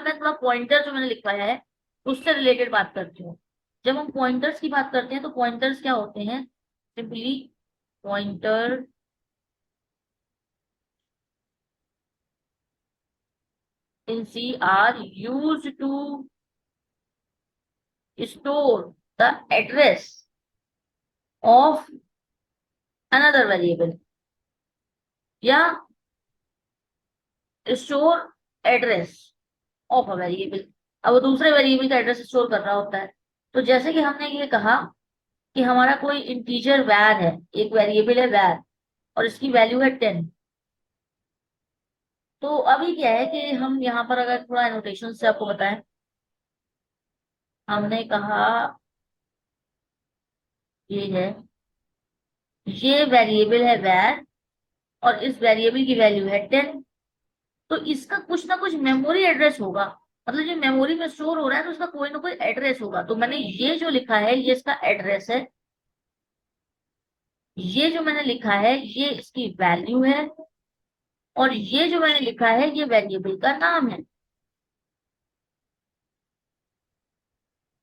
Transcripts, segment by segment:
मैं थोड़ा पॉइंटर जो मैंने लिखवाया है उससे रिलेटेड बात करती हूँ। जब हम पॉइंटर्स की बात करते हैं तो पॉइंटर्स क्या होते हैं? Simply pointer in C are used to store the address of another variable या store address of a variable. अब वो दूसरे वेरिएबल का एड्रेस स्टोर कर रहा होता है। तो जैसे कि हमने ये कहा कि हमारा कोई इंटीजर वैर है, एक वेरिएबल है वैर, और इसकी वैल्यू है 10। तो अभी क्या है कि हम यहाँ पर अगर थोड़ा एनोटेशन से आपको बताएं, हमने कहा ये है, ये वेरिएबल है वैर और इस वेरिएबल की वैल्यू है 10। तो इसका कुछ ना कुछ मेमोरी एड्रेस होगा, मतलब जो मेमोरी में स्टोर हो रहा है तो उसका कोई ना कोई एड्रेस होगा। तो मैंने ये जो लिखा है ये इसका एड्रेस है, ये जो मैंने लिखा है ये इसकी वैल्यू है, और ये जो मैंने लिखा है ये वेरिएबल का नाम है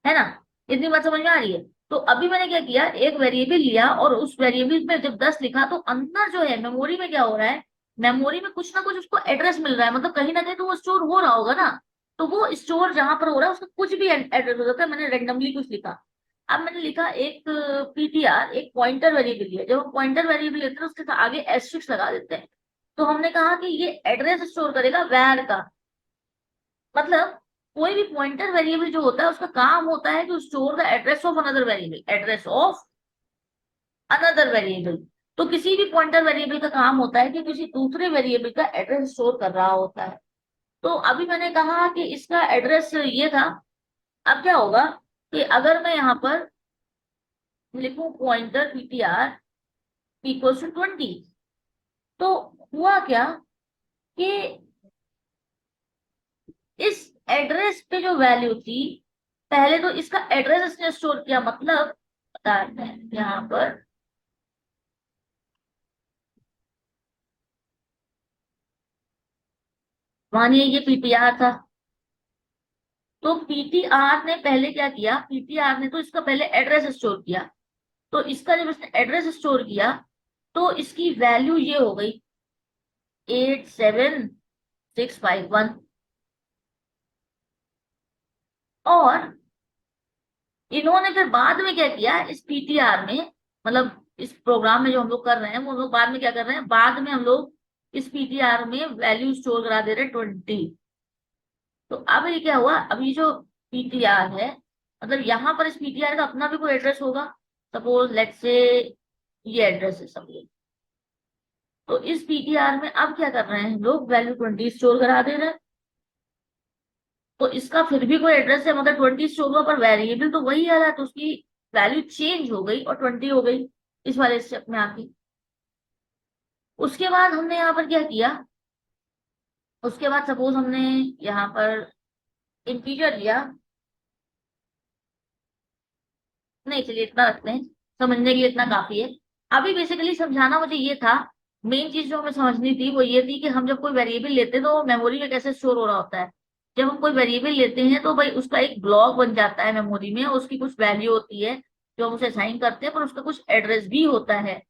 ना? इतनी बात समझ में आ रही है? तो अभी मैंने क्या किया, एक वेरिएबल लिया और उस वेरिएबल में जब 10 लिखा तो अंदर जो है मेमोरी में क्या हो रहा है, मेमोरी में कुछ ना कुछ उसको एड्रेस मिल रहा है, मतलब कहीं ना कहीं तो वो स्टोर हो रहा होगा ना। तो वो स्टोर जहां पर हो रहा है उसका कुछ भी एड्रेस हो सकता है। मैंने रेंडमली कुछ लिखा। अब मैंने लिखा एक पीटीआर, एक पॉइंटर वेरिएबल लिया। जब हम पॉइंटर वेरिएबल लेते हैं उसके आगे एस्ट्रिक्स लगा देते हैं। तो हमने कहा कि ये एड्रेस स्टोर करेगा वैर का। मतलब कोई भी पॉइंटर वेरिएबल जो होता है उसका काम होता है कि store the address of another variable, address of another variable. तो किसी भी पॉइंटर वेरिएबल का काम होता है कि किसी दूसरे वेरिएबल का एड्रेस स्टोर कर रहा होता है। तो अभी मैंने कहा कि इसका एड्रेस ये था। अब क्या होगा कि अगर मैं यहाँ पर लिखूं पॉइंटर पीटीआर इक्वल्स टू 20, तो हुआ क्या कि इस एड्रेस पे जो वैल्यू थी, पहले तो इसका एड्रेस इसने स्टोर किया। मतलब बताते हैं यहाँ पर, मानिए ये पीटीआर था। तो पीटीआर ने पहले क्या किया, पीटीआर ने तो इसका पहले एड्रेस स्टोर किया। तो इसका जब इसने एड्रेस स्टोर किया तो इसकी वैल्यू ये हो गई 87651। और इन्होंने फिर बाद में क्या किया इस पीटीआर में, मतलब इस प्रोग्राम में जो हम लोग कर रहे हैं वो लोग बाद में क्या कर रहे हैं, बाद में हम लोग इस पीटीआर में वैल्यू स्टोर करा दे रहे हैं 20। तो अब ये क्या हुआ, अब ये जो पीटीआर है, मतलब यहाँ पर इस पीटीआर का अपना भी कोई एड्रेस होगा। सपोज लेट्स से ये एड्रेस है सब लोग। तो इस पीटीआर में अब क्या कर रहे हैं हम लोग, वैल्यू 20 स्टोर करा दे रहे हैं। तो इसका फिर भी कोई एड्रेस है, मतलब 20 स्टोर हुआ पर वेरिएबल तो वही आ रहा है, तो उसकी वैल्यू चेंज हो गई और 20 हो गई इस वाले स्टेप में आके। उसके बाद हमने यहाँ पर क्या किया, उसके बाद सपोज हमने यहाँ पर इंटीजर लिया। नहीं चलिए इतना रखते हैं, समझने के लिए इतना काफी है। अभी बेसिकली समझाना मुझे ये था, मेन चीज जो हमें समझनी थी वो ये थी कि हम जब कोई वेरिएबल लेते हैं तो मेमोरी में कैसे स्टोर हो रहा होता है। जब हम कोई वेरिएबल लेते हैं तो भाई उसका एक ब्लॉक बन जाता है मेमोरी में, उसकी कुछ वैल्यू होती है जो हम उसे असाइन करते हैं, पर उसका कुछ एड्रेस भी होता है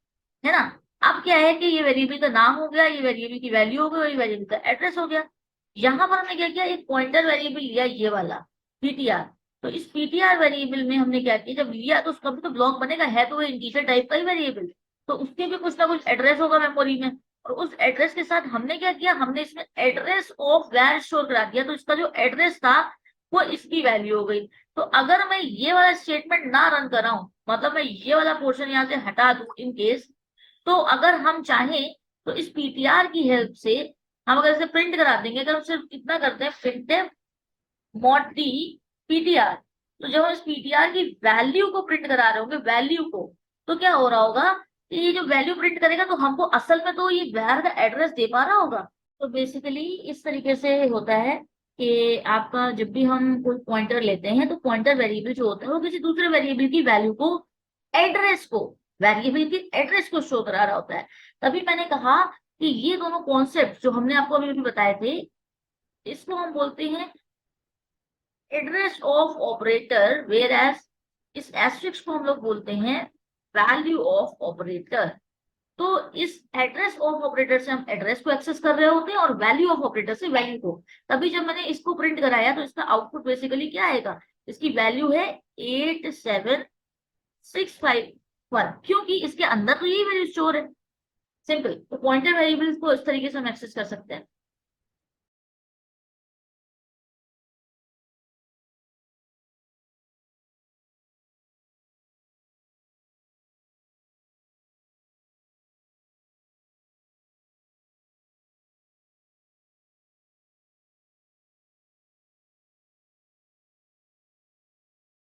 ना? अब क्या है कि ये वेरिएबल का नाम हो गया, ये वेरिएबल की वैल्यू हो गई और ये वेरिएबल का एड्रेस हो गया। यहाँ पर हमने क्या किया, एक पॉइंटर वेरिएबल लिया ये वाला पीटीआर। तो इस पीटीआर वेरिएबल में हमने क्या किया, जब लिया तो उसका भी तो ब्लॉक बनेगा, है तो वो इंटीजर टाइप का ही वेरिएबल। तो उसके भी कुछ ना कुछ एड्रेस होगा मेमोरी में। और उस एड्रेस के साथ हमने क्या किया, हमने इसमें एड्रेस ऑफ वैर स्टोर करा दिया। तो इसका जो एड्रेस था वो इसकी वैल्यू हो गई। तो अगर मैं ये वाला स्टेटमेंट ना रन कर रहा हूं, मतलब मैं ये वाला पोर्शन यहाँ से हटा दूं इन केस, तो अगर हम चाहें तो इस पीटीआर की हेल्प से हम अगर इसे प्रिंट करा देंगे, अगर हम सिर्फ इतना करते हैं प्रिंट मॉड डी पीटीआर, तो जब हम इस पीटीआर की वैल्यू को प्रिंट करा रहे होंगे, वैल्यू को, तो क्या हो रहा होगा कि ये जो वैल्यू प्रिंट करेगा तो हमको असल में तो ये वैर का एड्रेस दे पा रहा होगा। तो बेसिकली इस तरीके से होता है कि आपका जब भी हम कोई पॉइंटर लेते हैं तो पॉइंटर वेरिएबल जो होता है वो किसी दूसरे वेरिएबल की वैल्यू को, एड्रेस को, वेरिएबल की एड्रेस को शो करा रहा होता है। तभी मैंने कहा कि ये दोनों कॉन्सेप्ट जो हमने आपको अभी अभी बताए थे, इसको हम बोलते हैं address of operator, whereas इस एस्ट्रिक्स को हम लोग बोलते हैं वैल्यू ऑफ ऑपरेटर। तो इस एड्रेस ऑफ ऑपरेटर से हम एड्रेस को एक्सेस कर रहे होते हैं और वैल्यू ऑफ ऑपरेटर से वैल्यू को। तभी जब मैंने इसको प्रिंट कराया तो इसका आउटपुट बेसिकली क्या आएगा, इसकी वैल्यू है 87651, क्योंकि इसके अंदर तो यही वैल्यू स्टोर है। सिंपल। तो पॉइंटर वेरिएबल्स को इस तरीके से हम एक्सेस कर सकते हैं।